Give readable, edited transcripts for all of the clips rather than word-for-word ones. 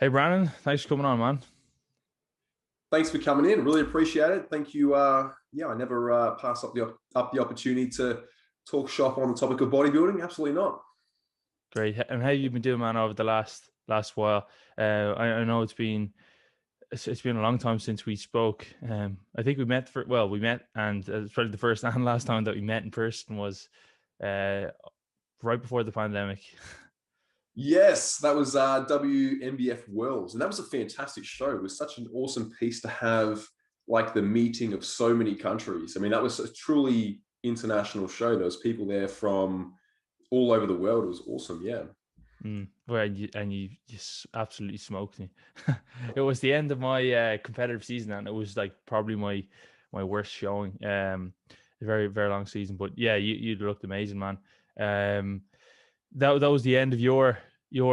Hey Brandon, thanks for coming on, man. Thanks for coming in. Really appreciate it. Thank you. I never pass up the opportunity to talk shop on the topic of bodybuilding. Absolutely not. Great. And how you been doing, man, over the last while? I know it's been a long time since we spoke. I think we met, and it's probably the first and last time that we met in person was uh, right before the pandemic. Yes, that was WNBF Worlds, and that was a fantastic show. It was such an awesome piece to have, like the meeting of so many countries. I mean, that was a truly international show. There was people there from all over the world. It was awesome. Yeah. Well, and you just absolutely smoked me. It was the end of my competitive season, and it was like probably my worst showing. A very very long season, but yeah, you looked amazing, man. Um, that was the end of your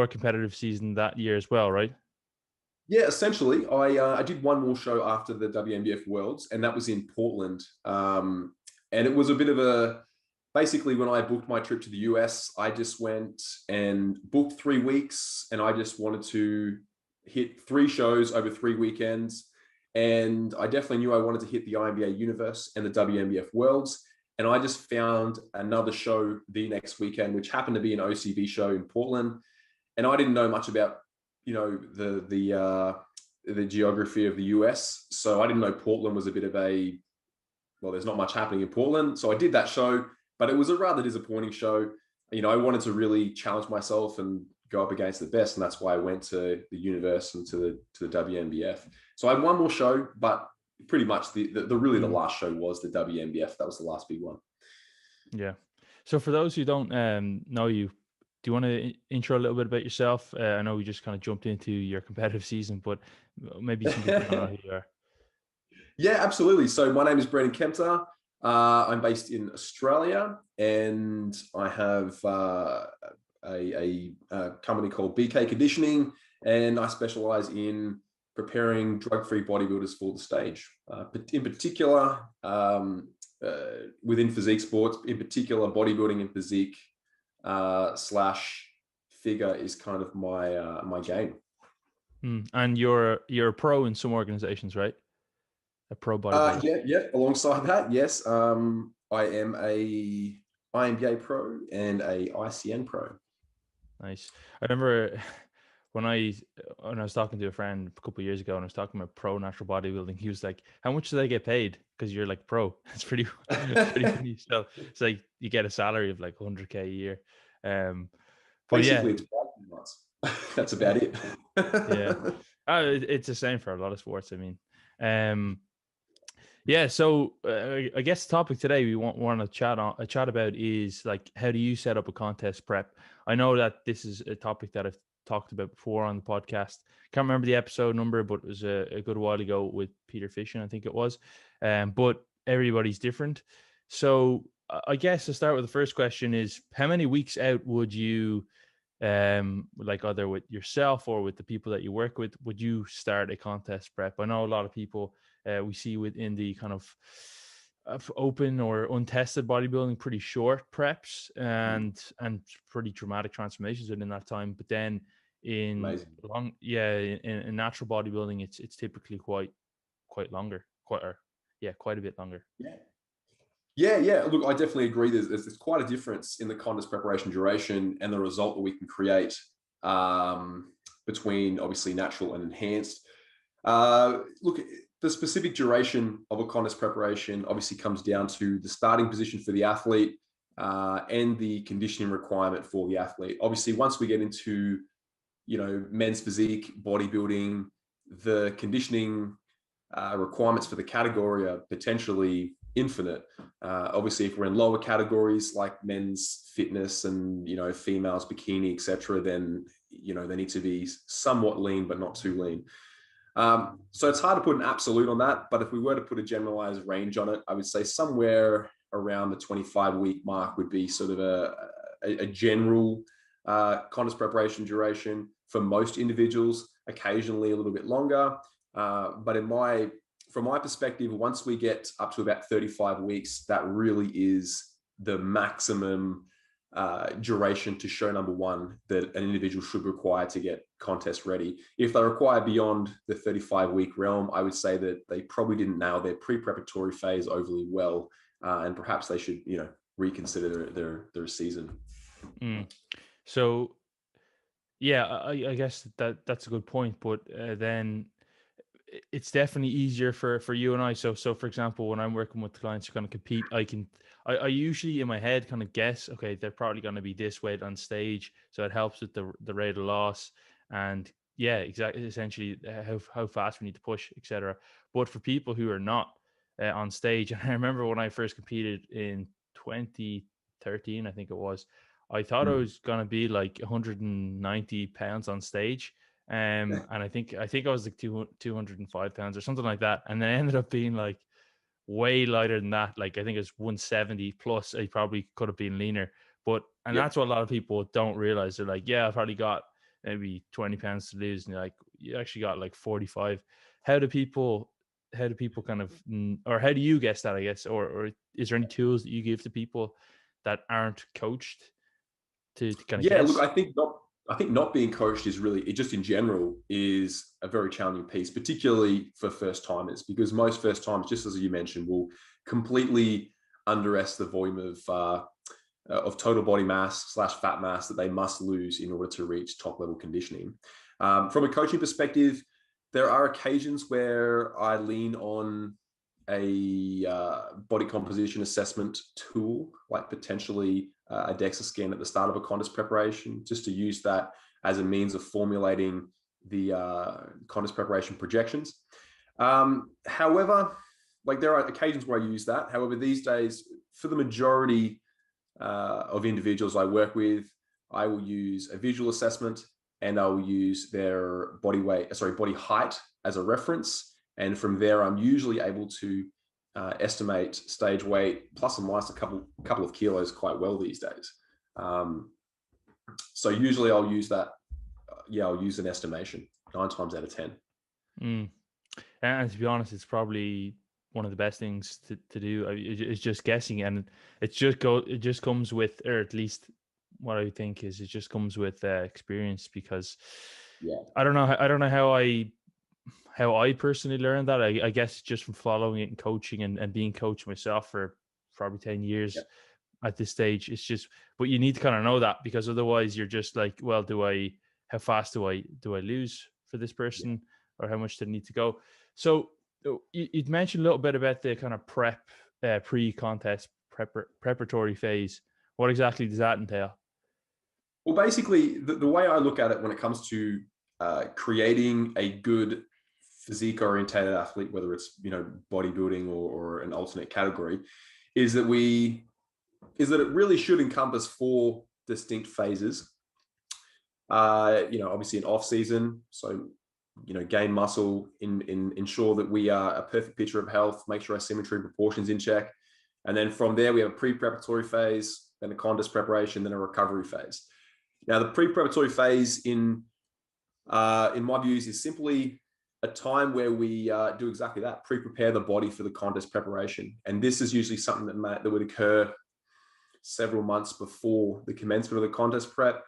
competitive season that year as well, right? Yeah, essentially, I did one more show after the WNBF Worlds, and that was in Portland. And it was a bit of a basically when I booked my trip to the US, I just went and booked 3 weeks, and I just wanted to hit 3 shows over 3 weekends. And I definitely knew I wanted to hit the INBA Universe and the WNBF Worlds. And I just found another show the next weekend, which happened to be an OCB show in Portland. And I didn't know much about the geography of the US. So I didn't know Portland was a bit of a there's not much happening in Portland. So I did that show, but it was a rather disappointing show. I wanted to really challenge myself and go up against the best, and that's why I went to the universe and to the WNBF. So I had one more show, but pretty much the Mm, last show was the WNBF. That was the last big one. yeah. So for those who don't know you, do you want to intro a little bit about yourself? I know we just kind of jumped into your competitive season, but maybe some people don't know who you are. Yeah, absolutely. So my name is Brandon Kempter. I'm based in Australia, and I have a company called BK Conditioning, and I specialize in preparing drug-free bodybuilders for the stage. In particular, within physique sports, in particular, bodybuilding and physique slash figure is kind of my game. And you're a pro in some organizations, right? A pro bodybuilder. Yeah. Alongside that, yes, I am a INBA pro and a ICN pro. Nice. I remember when I was talking to a friend a couple of years ago, and I was talking about pro natural bodybuilding. He was like, "How much do they get paid?" Because you're like pro. It's pretty funny. So it's like you get a salary of like 100K a year. Um, but yeah, Basically, it's months. That's about it. yeah. It's the same for a lot of sports. I mean, um, yeah. So I guess the topic today we want to chat about is like how do you set up a contest prep? I know that this is a topic that I've talked about before on the podcast. Can't remember the episode number, but it was a good while ago with Peter Fishin, I think it was. But everybody's different. So I guess to start with, the first question is how many weeks out would you like either with yourself or with the people that you work with, would you start a contest prep? I know a lot of people we see within the kind of open or untested bodybuilding pretty short preps and pretty dramatic transformations within that time. But then in Amazing. in natural bodybuilding, it's typically quite longer, quite a bit longer. Yeah. Yeah. Look, I definitely agree. There's quite a difference in the contest preparation duration and the result that we can create between obviously natural and enhanced. Look, the specific duration of a contest preparation obviously comes down to the starting position for the athlete and the conditioning requirement for the athlete. Obviously, once we get into men's physique, bodybuilding, the conditioning requirements for the category are potentially infinite. Obviously, if we're in lower categories like men's fitness and females bikini, etc., then they need to be somewhat lean but not too lean. So it's hard to put an absolute on that, but if we were to put a generalized range on it, I would say somewhere around the 25-week mark would be sort of a general contest preparation duration for most individuals, occasionally a little bit longer. But from my perspective, once we get up to about 35 weeks, that really is the maximum duration to show, number one, that an individual should require to get contest ready. If they require beyond the 35-week realm, I would say that they probably didn't nail their pre-preparatory phase overly well, and perhaps they should, reconsider their season. So, yeah, I guess that's a good point. But then it's definitely easier for you and I. So for example, when I'm working with clients who are going to compete, I usually in my head kind of guess, okay, they're probably going to be this weight on stage, so it helps with the rate of loss, and yeah, exactly, essentially how fast we need to push, etc. But for people who are not on stage, and I remember when I first competed in 2013, I think it was, I thought I was going to be like 190 pounds on stage. And I think I was like 205 pounds or something like that. And then I ended up being like way lighter than that. Like I think it was 170 plus. I probably could have been leaner. And that's what a lot of people don't realize. They're like, yeah, I've probably got maybe 20 pounds to lose. And you're like, you actually got like 45. How do people kind of, or how do you guess that, I guess? Or is there any tools that you give to people that aren't coached to kind of guess? Look, I think not being coached is really, it just in general is a very challenging piece, particularly for first timers, because most first timers, just as you mentioned, will completely underestimate the volume of total body mass / fat mass that they must lose in order to reach top level conditioning. From a coaching perspective, there are occasions where I lean on a body composition assessment tool, like potentially a DEXA scan at the start of a contest preparation, just to use that as a means of formulating the contest preparation projections. However, like there are occasions where I use that. However, these days, for the majority of individuals I work with, I will use a visual assessment and I will use their body height as a reference. And from there, I'm usually able to estimate stage weight plus or minus a couple of kilos quite well these days. So usually I'll use that. I'll use an estimation 9 times out of 10. And to be honest, it's probably one of the best things to do. It's just guessing, and it just comes with, or at least what I think is, it just comes with experience. Because I don't know how I personally learned that. I guess just from following it and coaching and being coached myself for probably 10 years at this stage. It's just, but you need to kind of know that, because otherwise you're just like, well, how fast do I lose for this person, or how much do I need to go? So you'd mentioned a little bit about the kind of pre-contest preparatory phase. What exactly does that entail? Well, basically, the way I look at it when it comes to creating a good physique-orientated athlete, whether it's bodybuilding or an alternate category, is that it really should encompass 4 distinct phases. Obviously an off season, so gain muscle, ensure that we are a perfect picture of health, make sure our symmetry and proportions in check, and then from there we have a pre-preparatory phase, then a contest preparation, then a recovery phase. Now, the pre-preparatory phase in my views is simply a time where we do exactly that, pre-prepare the body for the contest preparation. And this is usually something that would occur several months before the commencement of the contest prep.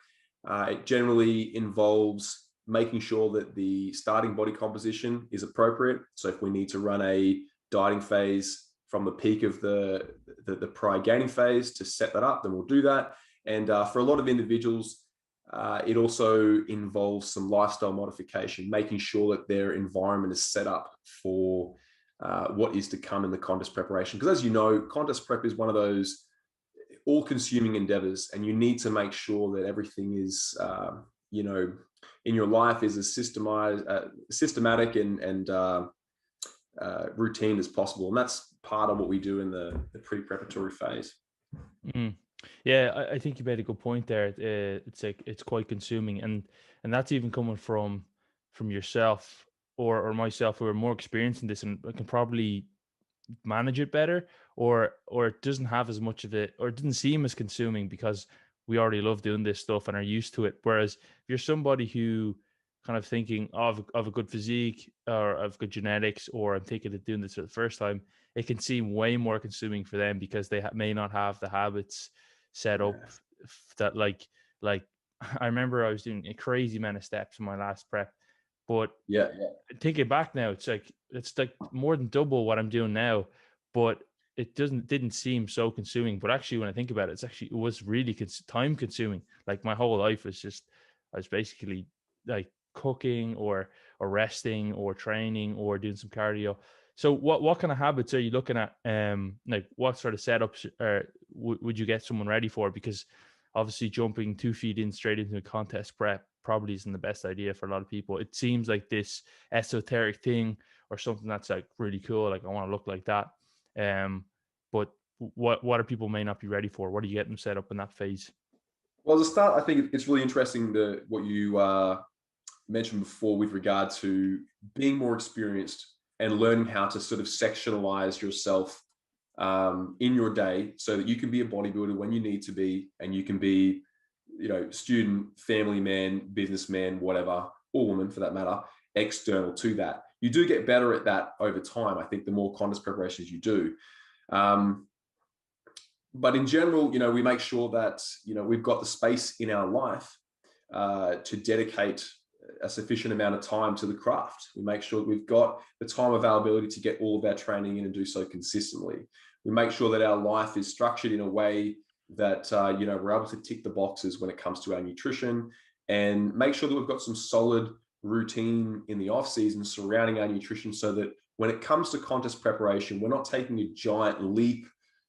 It generally involves making sure that the starting body composition is appropriate. So if we need to run a dieting phase from the peak of the prior gaining phase to set that up, then we'll do that. And for a lot of individuals, it also involves some lifestyle modification, making sure that their environment is set up for what is to come in the contest preparation. Because as you know, contest prep is one of those all-consuming endeavors, and you need to make sure that everything is, in your life is as systematic and routine as possible. And that's part of what we do in the pre-preparatory phase. Yeah, I think you made a good point there. It's quite consuming, and that's even coming from yourself or myself, who are more experienced in this and can probably manage it better, or it doesn't have as much of it, or it didn't seem as consuming because we already love doing this stuff and are used to it. Whereas if you're somebody who kind of thinking of a good physique or of good genetics, or I'm thinking of doing this for the first time, it can seem way more consuming for them because they may not have the habits set up that like I remember I was doing a crazy amount of steps in my last prep, but Yeah. take it back now, it's like more than double what I'm doing now, but it didn't seem so consuming. But actually, when I think about it, it was really time consuming. Like my whole life was just, I was basically like cooking or resting or training or doing some cardio. So what kind of habits are you looking at? Like what sort of setups would you get someone ready for? Because obviously jumping 2 feet in straight into a contest prep probably isn't the best idea for a lot of people. It seems like this esoteric thing or something that's like really cool. Like I want to look like that. But what are people may not be ready for? What do you get them set up in that phase? Well, as a start, I think it's really interesting what you mentioned before with regard to being more experienced and learning how to sort of sectionalize yourself in your day so that you can be a bodybuilder when you need to be, and you can be, student, family man, businessman, whatever, or woman for that matter, external to that. You do get better at that over time. I think the more contest preparations you do. But in general, we make sure that, we've got the space in our life to dedicate a sufficient amount of time to the craft. We make sure that we've got the time availability to get all of our training in and do so consistently. We make sure that our life is structured in a way that, we're able to tick the boxes when it comes to our nutrition, and make sure that we've got some solid routine in the off season surrounding our nutrition, so that when it comes to contest preparation, we're not taking a giant leap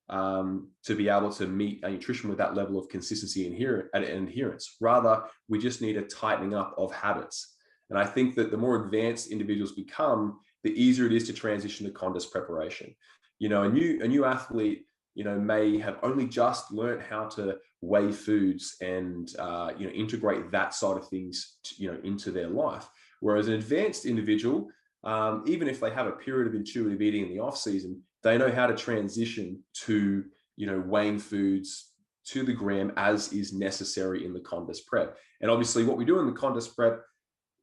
to be able to meet our nutrition with that level of consistency and adherence. Rather, we just need a tightening up of habits. And I think that the more advanced individuals become, the easier it is to transition to contest preparation. A new athlete, may have only just learned how to weigh foods and integrate that side of things, into their life. Whereas an advanced individual, even if they have a period of intuitive eating in the off season, they know how to transition to, weighing foods to the gram as is necessary in the contest prep. And obviously what we do in the contest prep,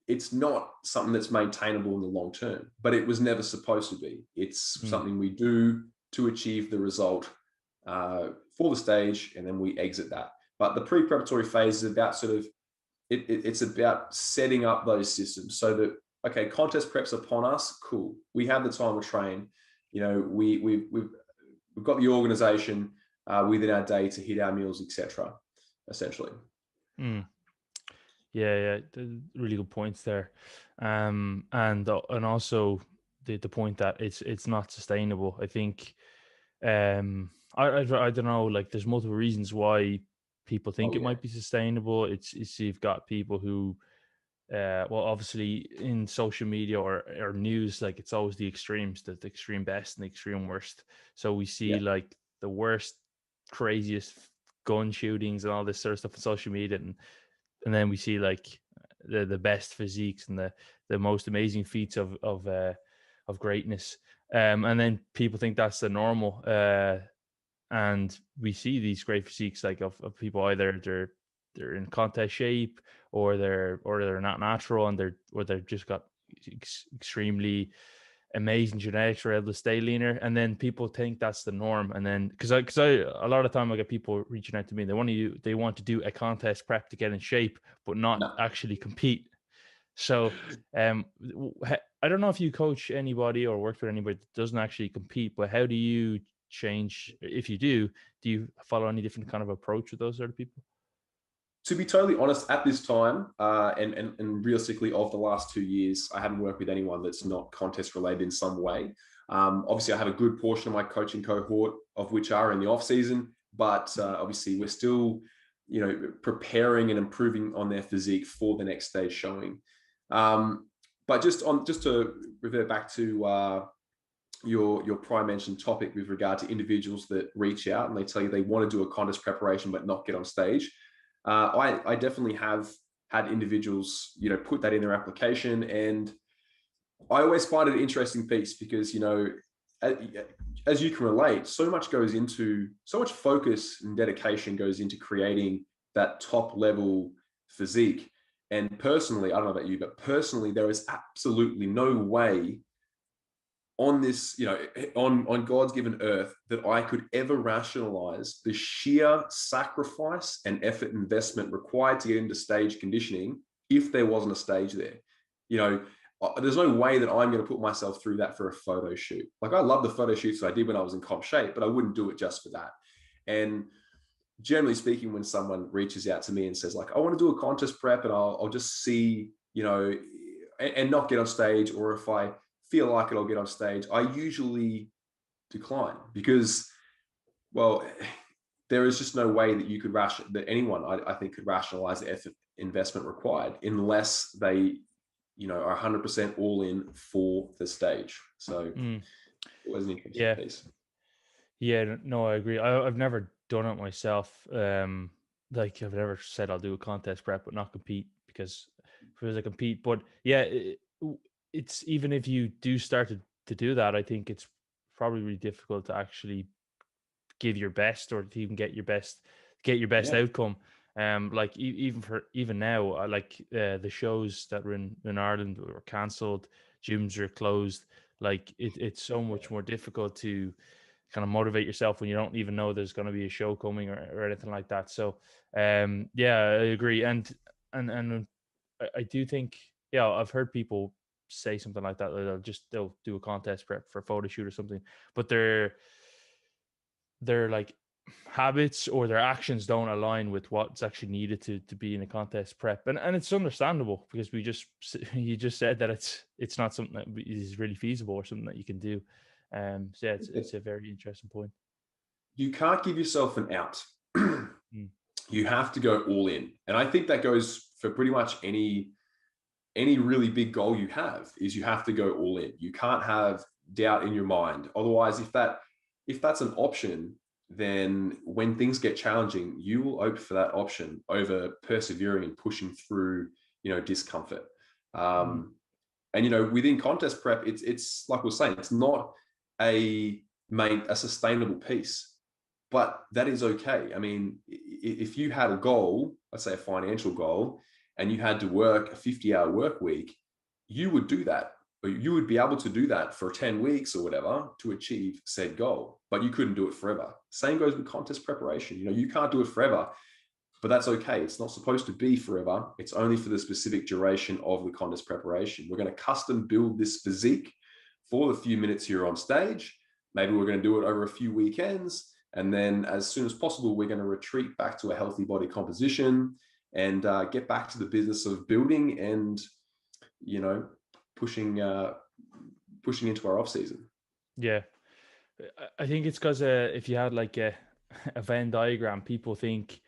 it's not something that's maintainable in the long term, but it was never supposed to be. It's something we do to achieve the result for the stage, and then we exit that. But the pre-preparatory phase is about it's about setting up those systems so that, okay, contest prep's upon us, cool. We have the time to train. We've got the organization within our day to hit our meals, etc. Essentially. Yeah, really good points there, and also the point that it's not sustainable. I think, I don't know. Like, there's multiple reasons why people think it might be sustainable. It's you've got people who, well, obviously in social media or news, like it's always the extremes, the extreme best and the extreme worst. So we see like the worst, craziest gun shootings and all this sort of stuff on social media, and then we see like the best physiques and the most amazing feats of greatness. And then people think that's the normal. And we see these great physiques like of people, either they're in contest shape, or they're not natural, and they've just got extremely amazing genetics, or able to stay leaner. And then people think that's the norm. And then because I a lot of time I get people reaching out to me, they want to do a contest prep to get in shape but not actually compete. So I don't know if you coach anybody or work with anybody that doesn't actually compete, but how do you change, if you do you follow any different kind of approach with those sort of people? To be totally honest, at this time, and realistically, of the last 2 years, I haven't worked with anyone that's not contest related in some way. Obviously, I have a good portion of my coaching cohort of which are in the off season, but obviously, we're still, preparing and improving on their physique for the next stage showing. But just to revert back to your prior mentioned topic with regard to individuals that reach out and they tell you they want to do a contest preparation but not get on stage. I definitely have had individuals, put that in their application, and I always find it an interesting piece because, as you can relate, so much focus and dedication goes into creating that top level physique. And personally, I don't know about you, but personally, there is absolutely no way on this, on God's given earth, that I could ever rationalize the sheer sacrifice and effort investment required to get into stage conditioning if there wasn't a stage there. There's no way that I'm going to put myself through that for a photo shoot. Like, I love the photo shoots I did when I was in comp shape, but I wouldn't do it just for that. And generally speaking, when someone reaches out to me and says, like, I want to do a contest prep and I'll just see, and not get on stage, or if I feel like it, I'll get on stage, I usually decline, because, well, there is just no way that you could that anyone, I think, could rationalize the effort investment required unless they, are 100% all in for the stage. So it was an interesting piece. Yeah, no, I agree. I've never done it myself. Like, I've never said I'll do a contest prep but not compete, because if it was a compete. But yeah, it's, even if you do start to do that, I think it's probably really difficult to actually give your best, or to even get your best outcome. Like, even now, like, the shows that were in Ireland were cancelled, gyms are closed. Like, it's so much more difficult to kind of motivate yourself when you don't even know there's going to be a show coming, or anything like that. So yeah, I agree. And I do think, yeah, I've heard people say something like that. They'll do a contest prep for a photo shoot or something, but their like habits or their actions don't align with what's actually needed to be in a contest prep. And it's understandable, because you just said that it's not something that is really feasible or something that you can do. So yeah, it's a very interesting point. You can't give yourself an out. You have to go all in. And I think that goes for pretty much any really big goal you have, is you have to go all in. You can't have doubt in your mind. Otherwise, if that's an option, then when things get challenging, you will opt for that option over persevering and pushing through, discomfort. And, within contest prep, it's like we're saying, it's not a sustainable piece. But that is okay. I mean, if you had a goal, let's say a financial goal, and you had to work a 50-hour work week, you would do that. You would be able to do that for 10 weeks or whatever to achieve said goal, but you couldn't do it forever. Same goes with contest preparation. You can't do it forever, but that's okay. It's not supposed to be forever. It's only for the specific duration of the contest preparation. We're going to custom build this physique for the few minutes you're on stage. Maybe we're going to do it over a few weekends. And then as soon as possible, we're going to retreat back to a healthy body composition and get back to the business of building and, pushing into our off season. Yeah. I think it's because if you had like a Venn diagram, people think,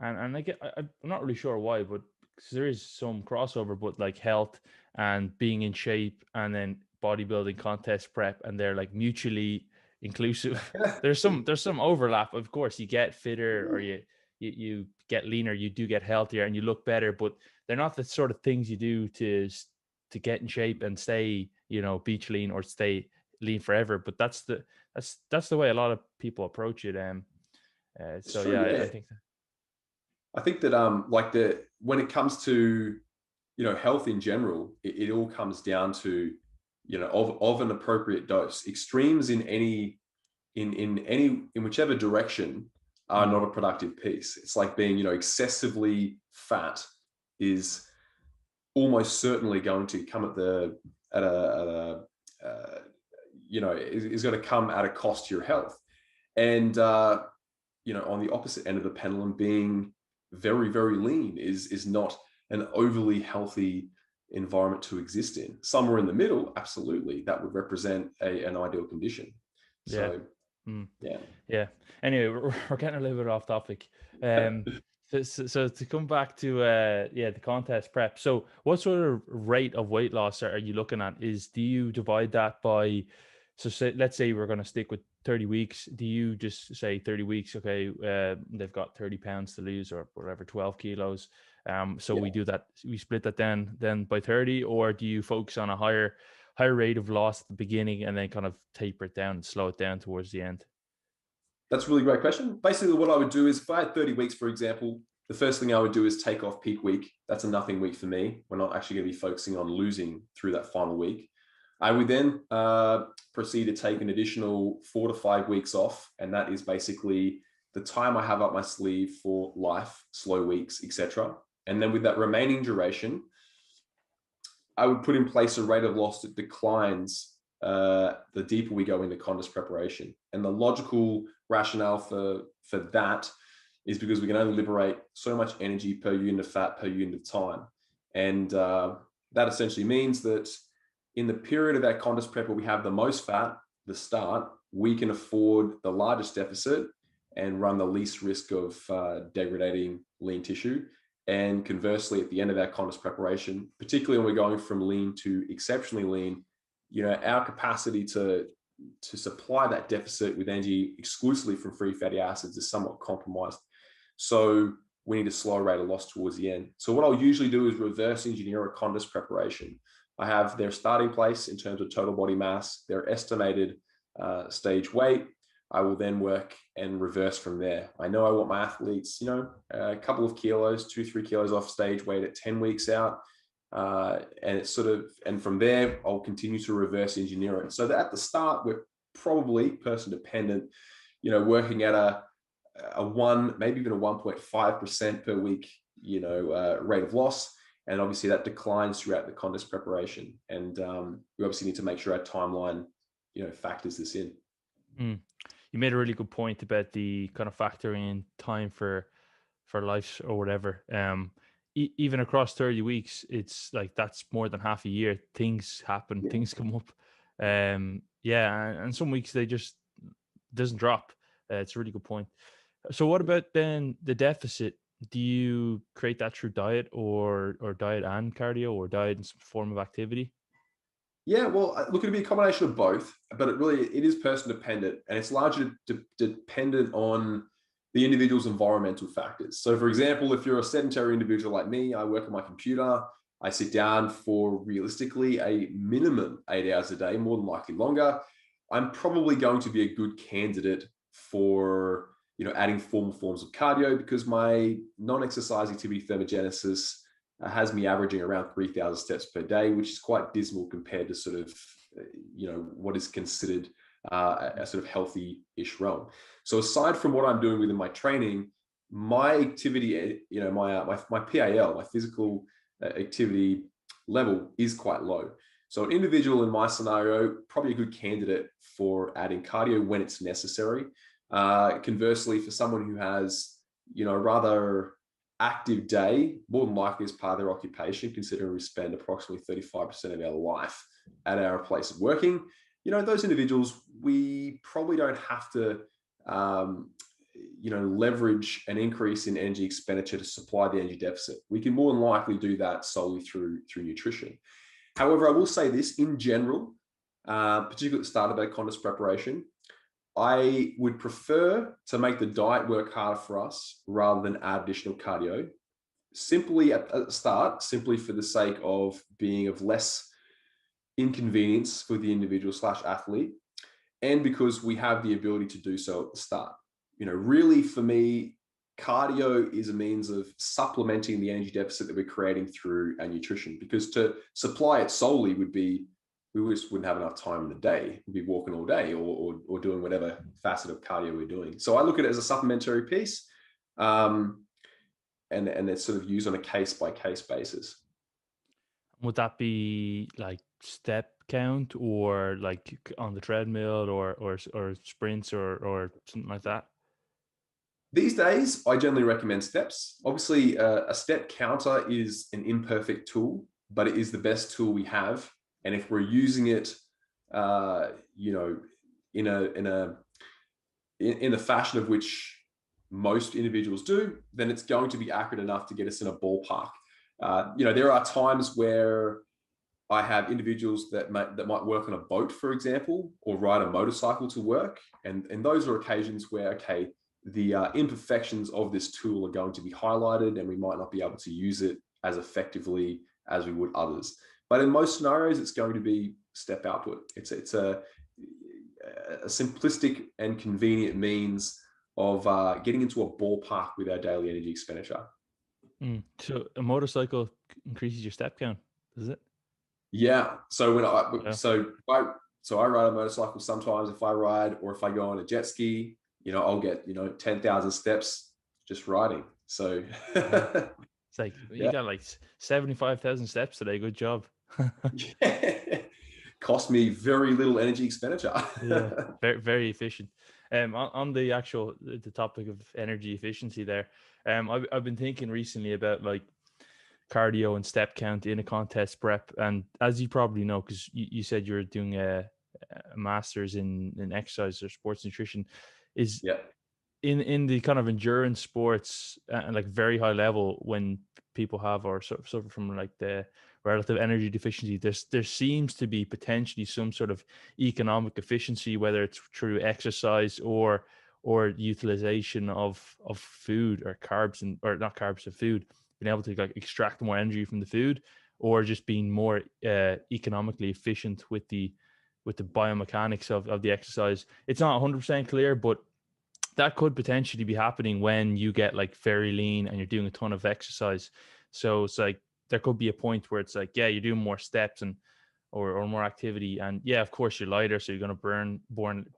and I'm not really sure why, but there is some crossover, but like health and being in shape, and then bodybuilding, contest prep, and they're like mutually inclusive. There's some overlap. Of course, you get fitter, or you get leaner, you do get healthier, and you look better, but they're not the sort of things you do to get in shape and stay, beach lean or stay lean forever. But that's the way a lot of people approach it. So true, yeah, I think that when it comes to health in general, it all comes down to of an appropriate dose. Extremes in whichever direction are not a productive piece. It's like being excessively fat is almost certainly going to come is going to come at a cost to your health. And on the opposite end of the pendulum, being very, very lean is not an overly healthy environment to exist in. Somewhere in the middle, absolutely, that would represent an ideal condition. So yeah. Anyway, we're getting a little bit off topic. So to come back to the contest prep. So what sort of rate of weight loss are you looking at? Do you divide that by, let's say we're going to stick with 30 weeks. Do you just say 30 weeks? Okay, they've got 30 pounds to lose, or whatever, 12 kilos. We do that. We split that then by 30, or do you focus on a higher rate of loss at the beginning and then kind of taper it down and slow it down towards the end? That's a really great question. Basically, what I would do is, if I had 30 weeks, for example, the first thing I would do is take off peak week. That's a nothing week for me. We're not actually going to be focusing on losing through that final week. I would then proceed to take an additional 4 to 5 weeks off. And that is basically the time I have up my sleeve for life, slow weeks, etc. And then with that remaining duration, I would put in place a rate of loss that declines the deeper we go into contest preparation. And the logical rationale for that is because we can only liberate so much energy per unit of fat per unit of time. And that essentially means that in the period of our contest prep where we have the most fat, the start, we can afford the largest deficit and run the least risk of degrading lean tissue. And conversely, at the end of our contest preparation, particularly when we're going from lean to exceptionally lean, our capacity to supply that deficit with energy exclusively from free fatty acids is somewhat compromised. So we need a slower rate of loss towards the end. So what I'll usually do is reverse engineer a contest preparation. I have their starting place in terms of total body mass, their estimated stage weight. I will then work and reverse from there. I know I want my athletes, a couple of kilos, 2-3 kilos off stage weight at 10 weeks out. And it's and from there, I'll continue to reverse engineer it. So that at the start, we're probably person dependent, working at a 1, maybe even a 1.5% per week, rate of loss. And obviously that declines throughout the contest preparation. And we obviously need to make sure our timeline, factors this in. You made a really good point about the kind of factoring in time for life or whatever. Even across 30 weeks, it's like that's more than half a year. Things happen, things come up. And some weeks they just doesn't drop. It's a really good point. So what about then the deficit? Do you create that through diet or diet and cardio, or diet and some form of activity? Yeah, well, look, it'd be a combination of both, but it is person dependent, and it's largely dependent on the individual's environmental factors. So for example, if you're a sedentary individual like me, I work on my computer, I sit down for realistically a minimum 8 hours a day, more than likely longer. I'm probably going to be a good candidate for, adding forms of cardio, because my non-exercise activity thermogenesis has me averaging around 3,000 steps per day, which is quite dismal compared to what is considered a sort of healthy-ish realm. So aside from what I'm doing within my training, my activity, my PAL, my physical activity level is quite low. So an individual in my scenario, probably a good candidate for adding cardio when it's necessary. Conversely, for someone who has, a rather active day, more than likely as part of their occupation, considering we spend approximately 35% of our life at our place of working, those individuals, we probably don't have to, leverage an increase in energy expenditure to supply the energy deficit. We can more than likely do that solely through nutrition. However, I will say this in general, particularly at the start of our contest preparation, I would prefer to make the diet work harder for us rather than add additional cardio, simply at the start, simply for the sake of being of less inconvenience for the individual / athlete, and because we have the ability to do so at the start. Really for me, cardio is a means of supplementing the energy deficit that we're creating through our nutrition, because to supply it solely would be, we just wouldn't have enough time in the day. We'd be walking all day or doing whatever facet of cardio we're doing. So I look at it as a supplementary piece, and it's sort of used on a case-by-case basis. Would that be like step count, or like on the treadmill, or sprints, or something like that? These days, I generally recommend steps. Obviously, a step counter is an imperfect tool, but it is the best tool we have. And if we're using it, in a fashion of which most individuals do, then it's going to be accurate enough to get us in a ballpark. There are times where I have individuals that might work on a boat, for example, or ride a motorcycle to work. And those are occasions where, okay, the imperfections of this tool are going to be highlighted, and we might not be able to use it as effectively as we would others. But in most scenarios, it's going to be step output. It's a simplistic and convenient means of getting into a ballpark with our daily energy expenditure. So a motorcycle increases your step count, does it? Yeah. So Yeah. so I ride a motorcycle sometimes. If I ride or if I go on a jet ski, I'll get 10,000 steps just riding. So Yeah. It's like you yeah, got like 75,000 steps today. Good job. yeah. Cost me very little energy expenditure. Yeah, very very efficient. On the actual the topic of energy efficiency there, I've been thinking recently about like cardio and step count in a contest prep, and as you probably know, because you said you're doing a master's in exercise or sports nutrition, is Yeah. in the kind of endurance sports and like very high level when people have or suffer from like the relative energy deficiency, there seems to be potentially some sort of economic efficiency, whether it's through exercise or utilization of food or carbs and or not carbs of food, being able to like extract more energy from the food, or just being more economically efficient with the biomechanics of the exercise. It's not 100% clear, but that could potentially be happening when you get like very lean and you're doing a ton of exercise. So it's like there could be a point where it's like, yeah, you're doing more steps and or more activity, and yeah, of course you're lighter, so you're going to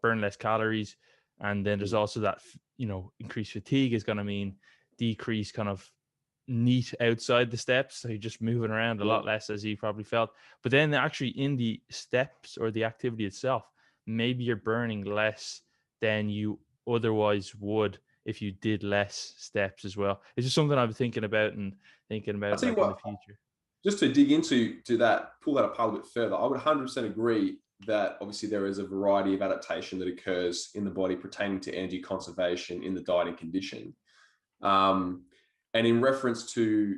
burn less calories. And then there's also that increased fatigue is going to mean decreased kind of neat outside the steps, so you're just moving around a Yeah. lot less, as you probably felt. But then actually in the steps or the activity itself, maybe you're burning less than you otherwise would if you did less steps as well. It's just something I've been thinking about and thinking I'll about tell you like in the what, future. just to dig into that, pull that apart a bit further, I would 100% agree that obviously there is a variety of adaptation that occurs in the body pertaining to energy conservation in the dieting condition. And in reference to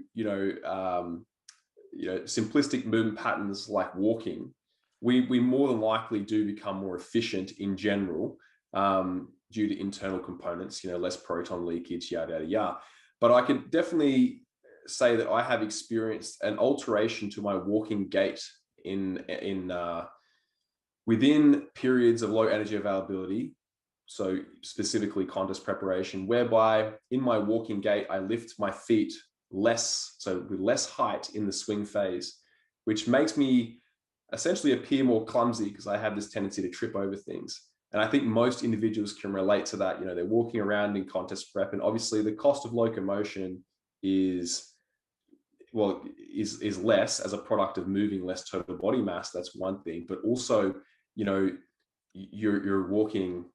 simplistic movement patterns like walking, we more than likely do become more efficient in general due to internal components, less proton leakage, yada yada yada. But I could definitely say that I have experienced an alteration to my walking gait in within periods of low energy availability, so specifically contest preparation, whereby in my walking gait, I lift my feet less, so with less height in the swing phase, which makes me essentially appear more clumsy because I have this tendency to trip over things. And I think most individuals can relate to that. They're walking around in contest prep, and obviously the cost of locomotion is less as a product of moving less total body mass. That's one thing, but also, you're walking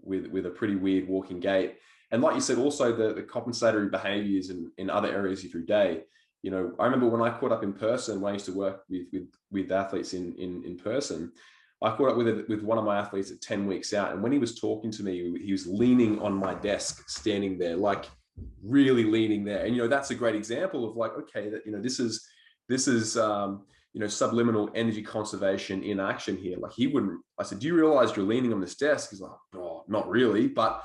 with a pretty weird walking gait. And like you said, also the compensatory behaviors in other areas of your day. I remember when I caught up in person, when I used to work with athletes in person, I caught up with one of my athletes at 10 weeks out. And when he was talking to me, he was leaning on my desk, standing there, like really leaning there. And, that's a great example of like, okay, that, this is subliminal energy conservation in action here. Like I said, do you realize you're leaning on this desk? He's like, oh, not really. But,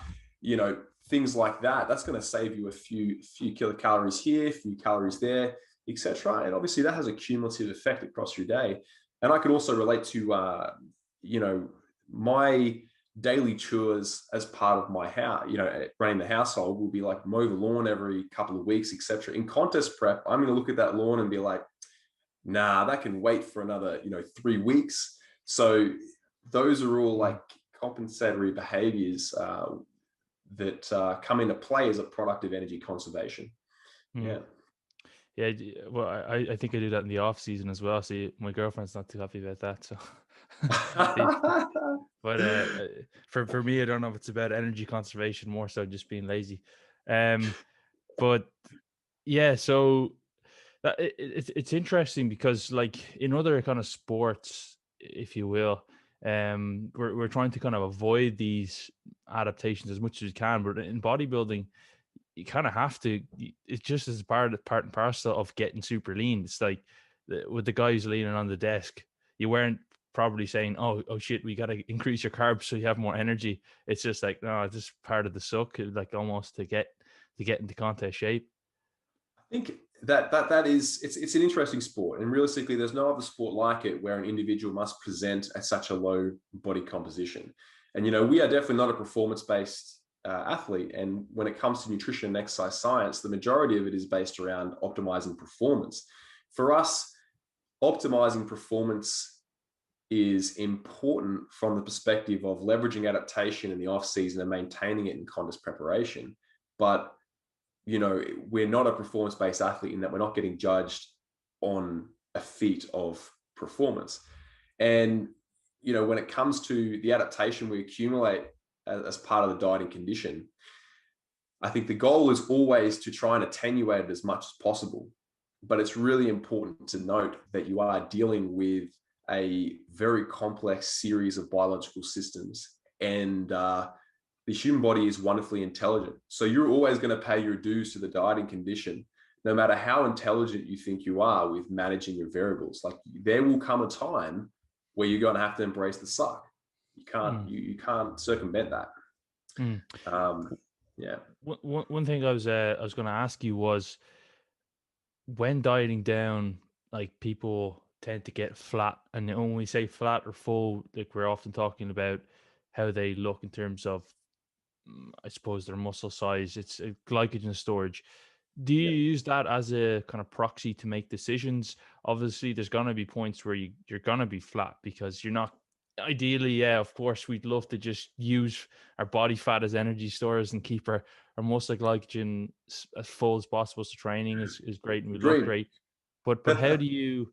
things like that's going to save you a few kilocalories here, a few calories there, etc. And obviously that has a cumulative effect across your day. And I could also relate to, my daily chores as part of my house, running the household will be like mow the lawn every couple of weeks, etc. In contest prep, I'm going to look at that lawn and be like, nah, that can wait for another, 3 weeks. So those are all like compensatory behaviors that come into play as a product of energy conservation. Yeah. Yeah, well, I think I do that in the off season as well. See, my girlfriend's not too happy about that. So, but for me, I don't know if it's about energy conservation, more so just being lazy. But yeah, so it's interesting because like in other kind of sports, if you will, we're trying to kind of avoid these adaptations as much as we can. But in bodybuilding, you kind of have to. It's just as part and parcel of getting super lean. It's like with the guys leaning on the desk, you weren't probably saying, "Oh shit, we got to increase your carbs so you have more energy." It's just like, no, it's just part of the suck, like almost to get into contest shape. I think that is it's an interesting sport, and realistically, there's no other sport like it where an individual must present at such a low body composition. And we are definitely not a performance-based athlete. And when it comes to nutrition and exercise science, the majority of it is based around optimizing performance. For us, optimizing performance is important from the perspective of leveraging adaptation in the off season and maintaining it in contest preparation. But, you know, we're not a performance-based athlete in that we're not getting judged on a feat of performance. And, you know, when it comes to the adaptation we accumulate as part of the dieting condition, I think the goal is always to try and attenuate it as much as possible. But it's really important to note that you are dealing with a very complex series of biological systems, and the human body is wonderfully intelligent. So you're always going to pay your dues to the dieting condition, no matter how intelligent you think you are with managing your variables. Like, there will come a time where you're going to have to embrace the suck. You can't, you can't circumvent that. Yeah. One thing I was going to ask you was, when dieting down, like, people tend to get flat, and when we say flat or full, like, we're often talking about how they look in terms of, I suppose, their muscle size. It's glycogen storage. Do you use that as a kind of proxy to make decisions? Obviously, there's going to be points where you're going to be flat, because you're not, ideally, yeah, of course, we'd love to just use our body fat as energy stores and keep our muscle glycogen as full as possible. So training is great, and we look great. But how do you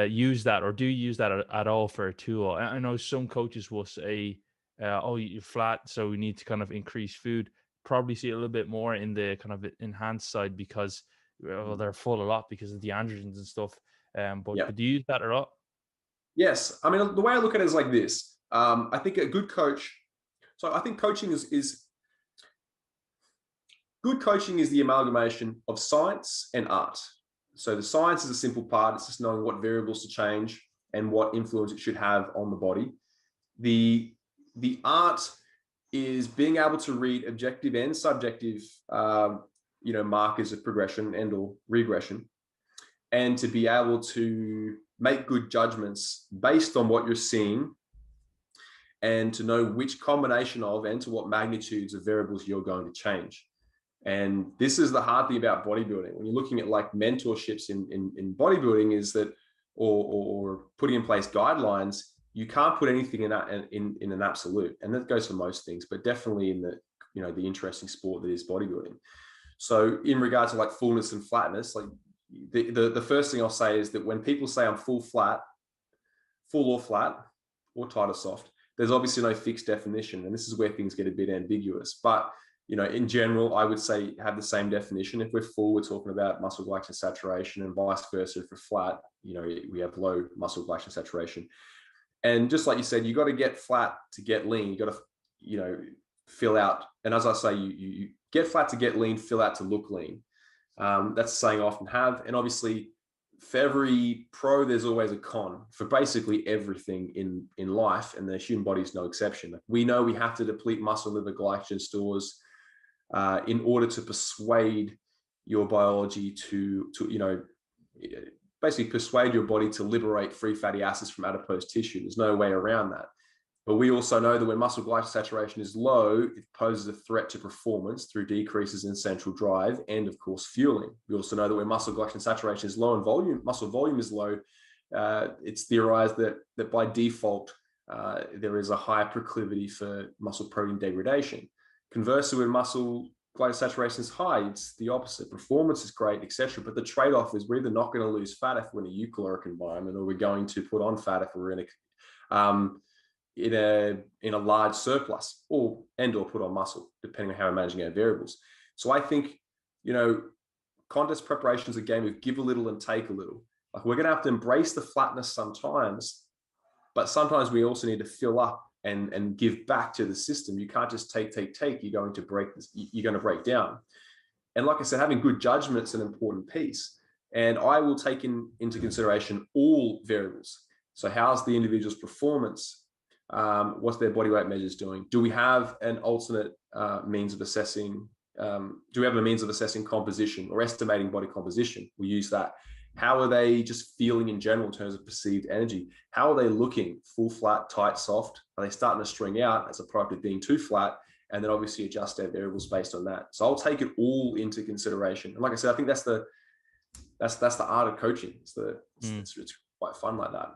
use that, or do you use that at all for a tool? I know some coaches will say, oh, you're flat, so we need to kind of increase food. Probably see it a little bit more in the kind of enhanced side, because they're full a lot because of the androgens and stuff. But do you use that a lot? Yes. I mean, the way I look at it is like this. I think a good coach, so I think coaching is good coaching is the amalgamation of science and art. So the science is a simple part. It's just knowing what variables to change and what influence it should have on the body. The art is being able to read objective and subjective, you know, markers of progression and or regression, and to be able to make good judgments based on what you're seeing, and to know which combination of and to what magnitudes of variables you're going to change. And this is the hard thing about bodybuilding. When you're looking at like mentorships in bodybuilding, is that, or putting in place guidelines, you can't put anything in an absolute. And that goes for most things, but definitely in the, you know, the interesting sport that is bodybuilding. So in regards to like fullness and flatness, like the first thing I'll say is that when people say I'm full or flat, or tight or soft, there's obviously no fixed definition. And this is where things get a bit ambiguous. But, you know, in general, I would say have the same definition. If we're full, we're talking about muscle glycogen saturation, and vice versa. If we're flat, you know, we have low muscle glycogen saturation. And just like you said, you got to get flat to get lean. You got to, you know, fill out. And as I say, you get flat to get lean, fill out to look lean. That's a saying I often have. And obviously, for every pro, there's always a con for basically everything in life, and the human body is no exception. We know we have to deplete muscle liver glycogen stores in order to persuade your biology to you know, basically persuade your body to liberate free fatty acids from adipose tissue. There's no way around that. But we also know that when muscle glycogen saturation is low, it poses a threat to performance through decreases in central drive and, of course, fueling. We also know that when muscle glycogen saturation is low and muscle volume is low, it's theorized that by default, there is a higher proclivity for muscle protein degradation. Conversely, when muscle glycogen saturation is high, it's the opposite. Performance is great, etc. But the trade-off is we're either not going to lose fat if we're in a eucaloric environment, or we're going to put on fat if we're in a large surplus, or put on muscle, depending on how we're managing our variables. So I think, you know, contest preparation is a game of give a little and take a little. Like, we're going to have to embrace the flatness sometimes, but sometimes we also need to fill up and give back to the system. You can't just take. You're going to break this. You're going to break down. And like I said, having good judgment is an important piece. And I will take into consideration all variables. So how's the individual's performance? What's their body weight measures doing? Do we have an alternate means of assessing? Do we have a means of assessing composition or estimating body composition? We use that. How are they just feeling in general in terms of perceived energy? How are they looking? Full, flat, tight, soft? Are they starting to string out as a product of being too flat? And then obviously adjust our variables based on that. So I'll take it all into consideration. And like I said, I think that's that's the art of coaching. Mm. It's quite fun like that.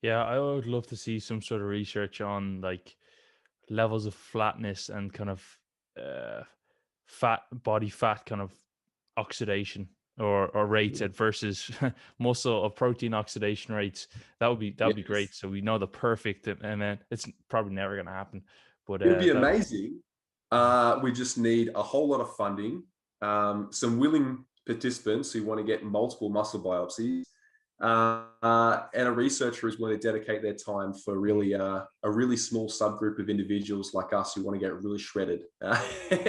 Yeah, I would love to see some sort of research on like levels of flatness and kind of uh, body fat kind of oxidation or rates at versus muscle or protein oxidation rates. That would be Yes. great. So we know the perfect amount. It's probably never going to happen, but It'll be that. amazing. We just need a whole lot of funding, some willing participants who want to get multiple muscle biopsies, and a researcher who's willing to dedicate their time for really a really small subgroup of individuals like us who want to get really shredded and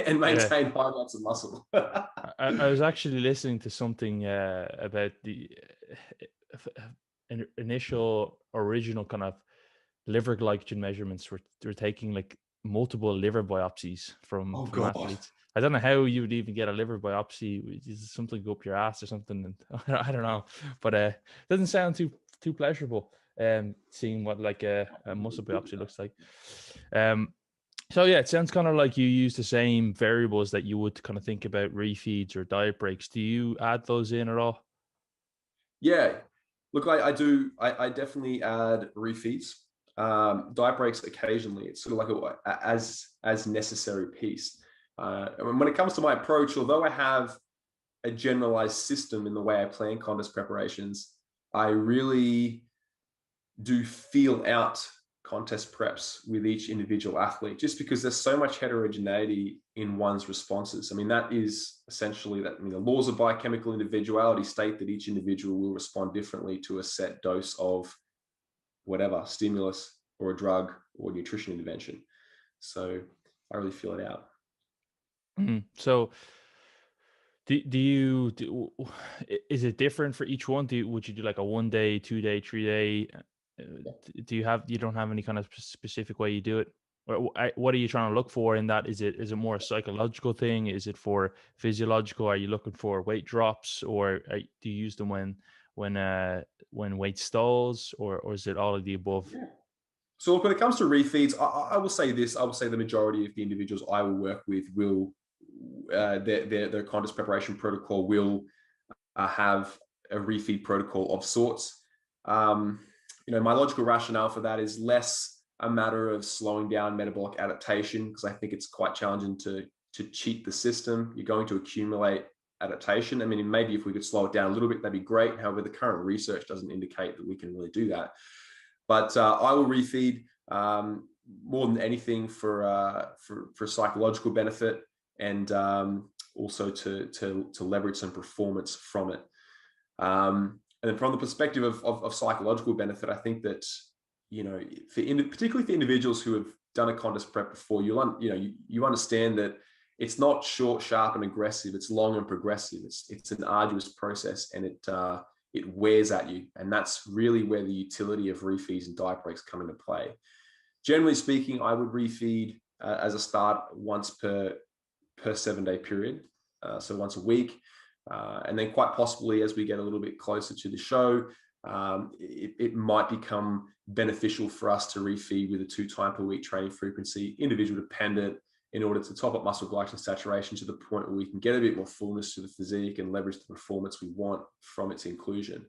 Yeah. maintain high amounts of muscle. I was actually listening to something about the initial original kind of liver glycogen measurements were taking like multiple liver biopsies Oh from God. athletes. I don't know how you would even get a liver biopsy. Is something go up your ass or something? And I don't know, but it doesn't sound too pleasurable. Seeing what like a muscle biopsy looks like. So yeah, it sounds kind of like you use the same variables that you would kind of think about refeeds or diet breaks. Do you add those in at all? Yeah, look, I do. I definitely add refeeds, diet breaks occasionally. It's sort of like as necessary piece. And when it comes to my approach, although I have a generalized system in the way I plan contest preparations, I really do feel out contest preps with each individual athlete just because there's so much heterogeneity in one's responses. I mean, that is essentially that. I mean, the laws of biochemical individuality state that each individual will respond differently to a set dose of whatever stimulus or a drug or nutrition intervention. So I really feel it out. So is it different for each one? Would you do like a 1 day, 2 day, 3 day? You don't have any kind of specific way you do it? Or what are you trying to look for in that? Is it more a psychological thing? Is it for physiological? Are you looking for weight drops, or do you use them when weight stalls, or is it all of the above? Yeah. So look, when it comes to refeeds, I will say this. I will say the majority of the individuals I will work with will their contest preparation protocol will have a refeed protocol of sorts. My logical rationale for that is less a matter of slowing down metabolic adaptation, because I think it's quite challenging to cheat the system. You're going to accumulate adaptation. I mean, maybe if we could slow it down a little bit, that'd be great. However, the current research doesn't indicate that we can really do that. But I will refeed more than anything for psychological benefit, and also to leverage some performance from it. And then from the perspective of psychological benefit, I think that, particularly for individuals who have done a contest prep before, you understand that it's not short, sharp, and aggressive. It's long and progressive. It's an arduous process, and it wears at you. And that's really where the utility of refeeds and diet breaks come into play. Generally speaking, I would refeed as a start once per 7-day period, so once a week. And then quite possibly as we get a little bit closer to the show, it might become beneficial for us to refeed with a 2 time per week training frequency, individual dependent, in order to top up muscle glycogen saturation to the point where we can get a bit more fullness to the physique and leverage the performance we want from its inclusion.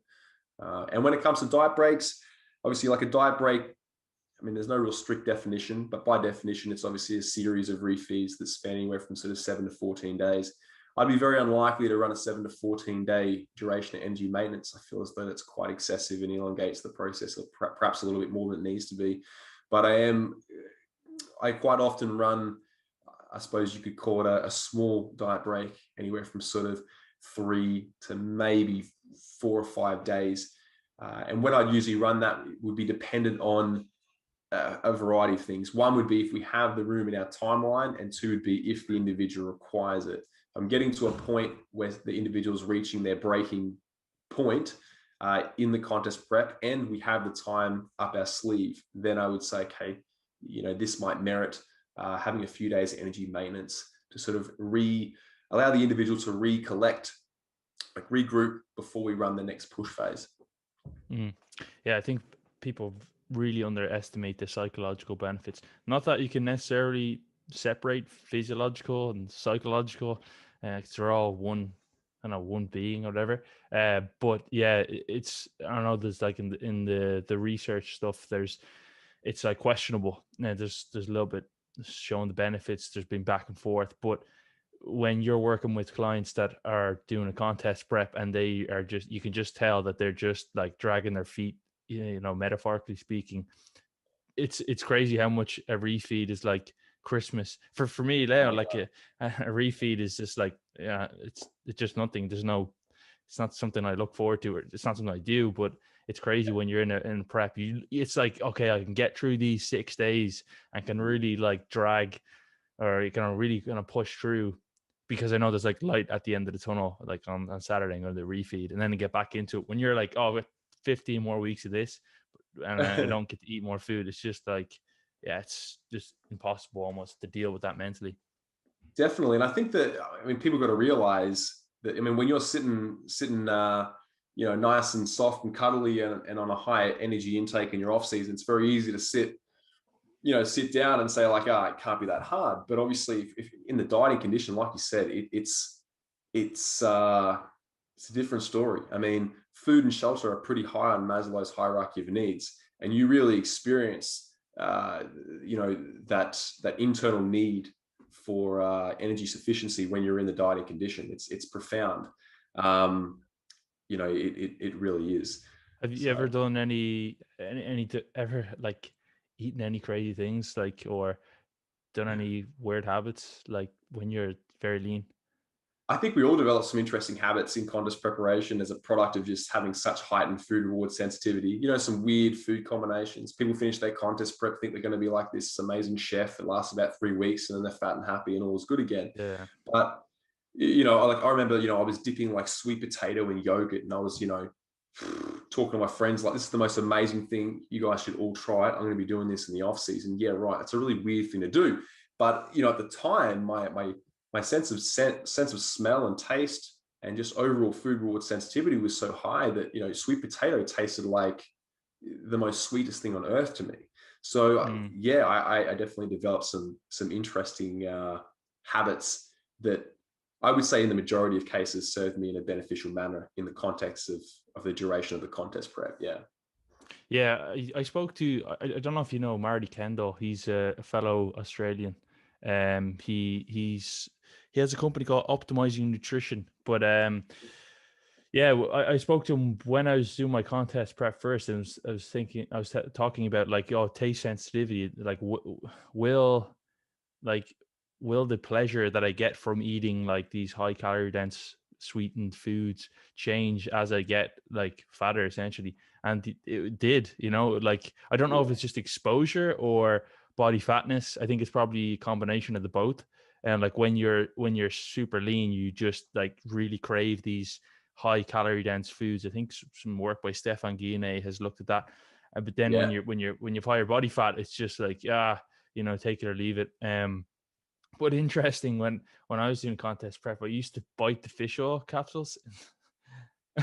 And when it comes to diet breaks, obviously like a diet break, I mean, there's no real strict definition, but by definition, it's obviously a series of refeeds that span anywhere from sort of 7 to 14 days. I'd be very unlikely to run a 7 to 14 day duration of energy maintenance. I feel as though that's quite excessive and elongates the process, or perhaps a little bit more than it needs to be. But I quite often run, I suppose you could call it a small diet break, anywhere from sort of 3 to maybe 4 or 5 days. And when I'd usually run that would be dependent on a variety of things. One would be if we have the room in our timeline, and 2 would be if the individual requires it. I'm getting to a point where the individual is reaching their breaking point in the contest prep, and we have the time up our sleeve. Then I would say, okay, this might merit having a few days of energy maintenance to sort of allow the individual to recollect, like regroup before we run the next push phase. Yeah, I think people really underestimate the psychological benefits. Not that you can necessarily separate physiological and psychological, they're all one don't know, one being or whatever. But yeah, it's, I don't know, there's like in the research stuff, it's like questionable. Now there's a little bit showing the benefits. There's been back and forth, but when you're working with clients that are doing a contest prep and they are just, you can just tell that they're just like dragging their feet, metaphorically speaking. It's crazy how much a refeed is like Christmas for me now. Like a refeed is just like, yeah, it's just nothing. It's not something I look forward to, or it's not something I do, but it's crazy when you're in prep. It's like, okay, I can get through these 6 days and can really like drag, or you can really kind of push through, because I know there's like light at the end of the tunnel, like on Saturday, I'm going to refeed and then get back into it. When you're like, oh, with 15 more weeks of this, and I don't get to eat more food, it's just like, yeah, it's just impossible almost to deal with that mentally. Definitely. And I think that, I mean, people got to realize that, I mean, when you're sitting, nice and soft and cuddly and on a high energy intake in your off season, it's very easy to sit down and say like, it can't be that hard. But obviously if in the dieting condition, like you said, it's a different story. I mean, food and shelter are pretty high on Maslow's hierarchy of needs, and you really experience, that internal need for energy sufficiency when you're in the dieting condition. It's profound. It really is. Have you So ever done ever like eaten any crazy things, like, or done any weird habits like when you're very lean? I think we all develop some interesting habits in contest preparation as a product of just having such heightened food reward sensitivity. Some weird food combinations. People finish their contest prep, think they're going to be like this amazing chef that lasts about 3 weeks, and then they're fat and happy and all is good again. Yeah. But I remember, I was dipping like sweet potato in yogurt, and I was, talking to my friends like, this is the most amazing thing. You guys should all try it. I'm going to be doing this in the off season. Yeah, right. It's a really weird thing to do. But, at the time, my sense of smell and taste and just overall food reward sensitivity was so high that, sweet potato tasted like the most sweetest thing on earth to me. So yeah, I definitely developed some interesting habits that I would say in the majority of cases served me in a beneficial manner in the context of the duration of the contest prep. Yeah. Yeah, I spoke to, I don't know if you know Marty Kendall. He's a fellow Australian. He has a company called Optimizing Nutrition. But yeah, I spoke to him when I was doing my contest prep first, and I was talking about like, taste sensitivity. Like, will like will the pleasure that I get from eating like these high calorie dense sweetened foods change as I get like fatter, essentially? And it did, like, I don't know if it's just exposure or body fatness. I think it's probably a combination of the both. And like when you're super lean, you just like really crave these high calorie dense foods. I think some work by Stefan Guillenet has looked at that. But then Yeah. when you've higher body fat, it's just like, take it or leave it. But interesting, when I was doing contest prep, I used to bite the fish oil capsules.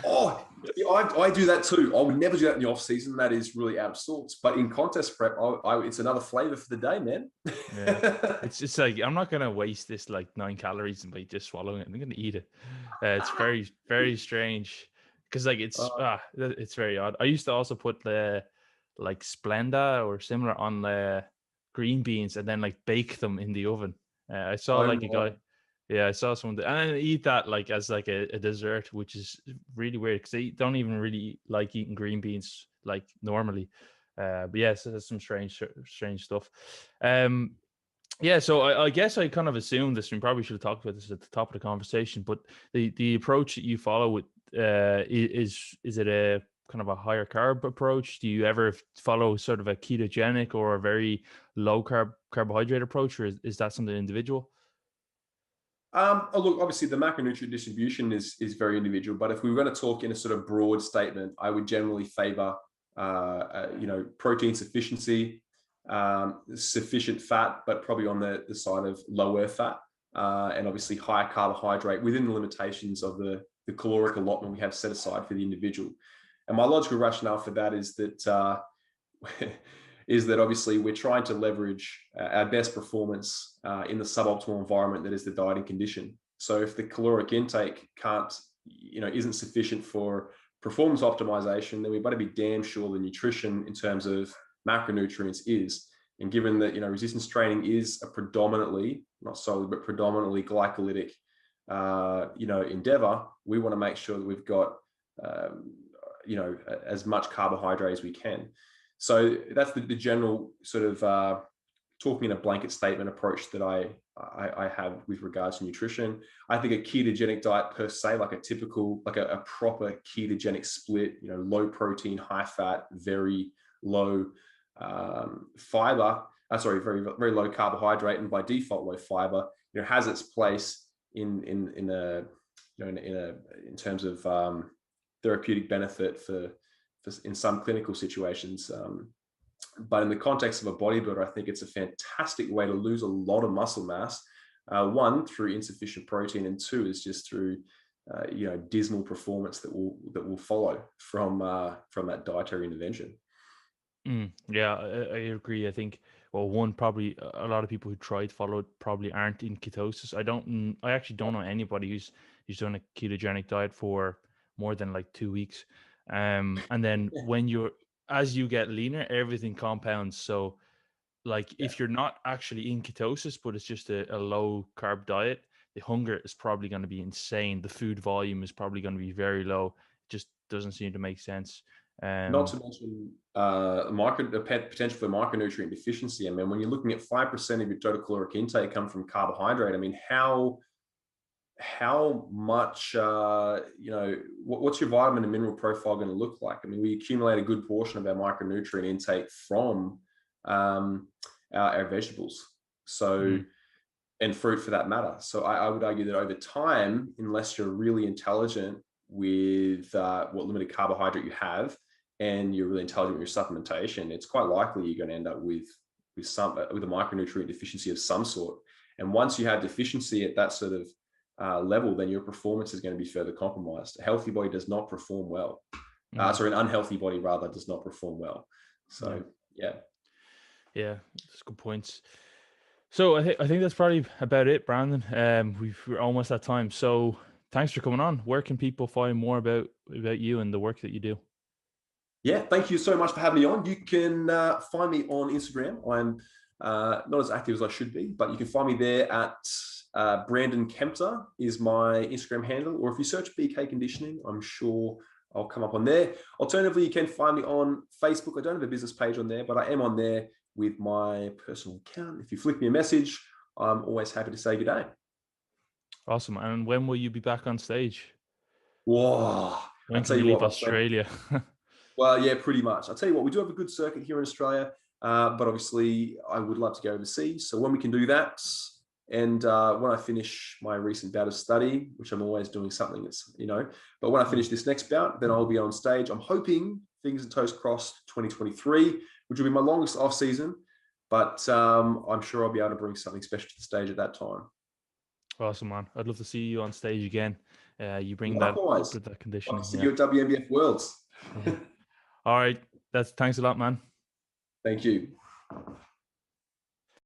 Oh, yeah, I do that too. I would never do that in the off season. That is really out of sorts. But in contest prep, it's another flavor for the day, man. Yeah, it's just like, I'm not gonna waste this like 9 calories by just swallowing it. I'm gonna eat it. It's very, very strange, because like it's very odd. I used to also put the like Splenda or similar on the green beans and then like bake them in the oven. I saw like a guy. Yeah, I saw someone, and I eat that like as like a dessert, which is really weird because they don't even really like eating green beans like normally. But yeah, so that's some strange stuff. Yeah, so I guess I kind of assumed this, and probably should have talked about this at the top of the conversation. But the approach that you follow with is it a kind of a higher carb approach? Do you ever follow sort of a ketogenic or a very low carbohydrate approach, or is that something individual? Look, obviously the macronutrient distribution is very individual, but if we were going to talk in a sort of broad statement, I would generally favor, protein sufficiency, sufficient fat, but probably on the side of lower fat, and obviously higher carbohydrate within the limitations of the caloric allotment we have set aside for the individual. And my logical rationale for that is that obviously we're trying to leverage our best performance in the suboptimal environment that is the dieting condition. So if the caloric intake isn't sufficient for performance optimization, then we better be damn sure the nutrition in terms of macronutrients is. And given that, resistance training is a predominantly, not solely, but predominantly glycolytic, endeavor, we want to make sure that we've got, as much carbohydrate as we can. So that's the general sort of talking in a blanket statement approach that I have with regards to nutrition. I think a ketogenic diet per se, like a proper ketogenic split, low protein, high fat, very low fiber, very, very low carbohydrate, and by default low fiber, has its place in terms of therapeutic benefit for in some clinical situations. But in the context of a bodybuilder, I think it's a fantastic way to lose a lot of muscle mass. One, through insufficient protein, and two is just through dismal performance that will follow from that dietary intervention. Yeah, I agree. I think, well, one, probably a lot of people who try to follow it probably aren't in ketosis. I actually don't know anybody who's done a ketogenic diet for more than like 2 weeks. And then as you get leaner, everything compounds. So like if you're not actually in ketosis, but it's just a low carb diet, the hunger is probably going to be insane. The food volume is probably going to be very low. It just doesn't seem to make sense. Not to mention the potential for micronutrient deficiency. I mean, when you're looking at 5% of your total caloric intake come from carbohydrate, I mean, how much, what's your vitamin and mineral profile going to look like? I mean, we accumulate a good portion of our micronutrient intake from our vegetables. So, and fruit for that matter. So I would argue that over time, unless you're really intelligent with what limited carbohydrate you have, and you're really intelligent with your supplementation, it's quite likely you're going to end up with a micronutrient deficiency of some sort. And once you have deficiency at that sort of level, then your performance is going to be further compromised. A healthy body does not perform well. An unhealthy body rather does not perform well. So yeah, that's good points. So I think that's probably about it, Brandon. We're almost at time. So thanks for coming on. Where can people find more about you and the work that you do? Yeah, thank you so much for having me on. You can find me on Instagram. I'm not as active as I should be, but you can find me there at Brandon Kempter is my Instagram handle. Or if you search BK Conditioning, I'm sure I'll come up on there. Alternatively, you can find me on Facebook. I don't have a business page on there, but I am on there with my personal account. If you flick me a message, I'm always happy to say good day. Awesome. And when will you be back on stage? Whoa. When can you leave Australia? Well, yeah, pretty much. I'll tell you what, we do have a good circuit here in Australia, but obviously I would love to go overseas. So when we can do that, and when I finish my recent bout of study, which I'm always doing something that's, but when I finish this next bout, then I'll be on stage. I'm hoping, fingers and toes crossed, 2023, which will be my longest off season, but I'm sure I'll be able to bring something special to the stage at that time. Awesome, man. I'd love to see you on stage again. You bring Likewise. that conditioning. I'll see you at WNBF Worlds. All right. Thanks a lot, man. Thank you.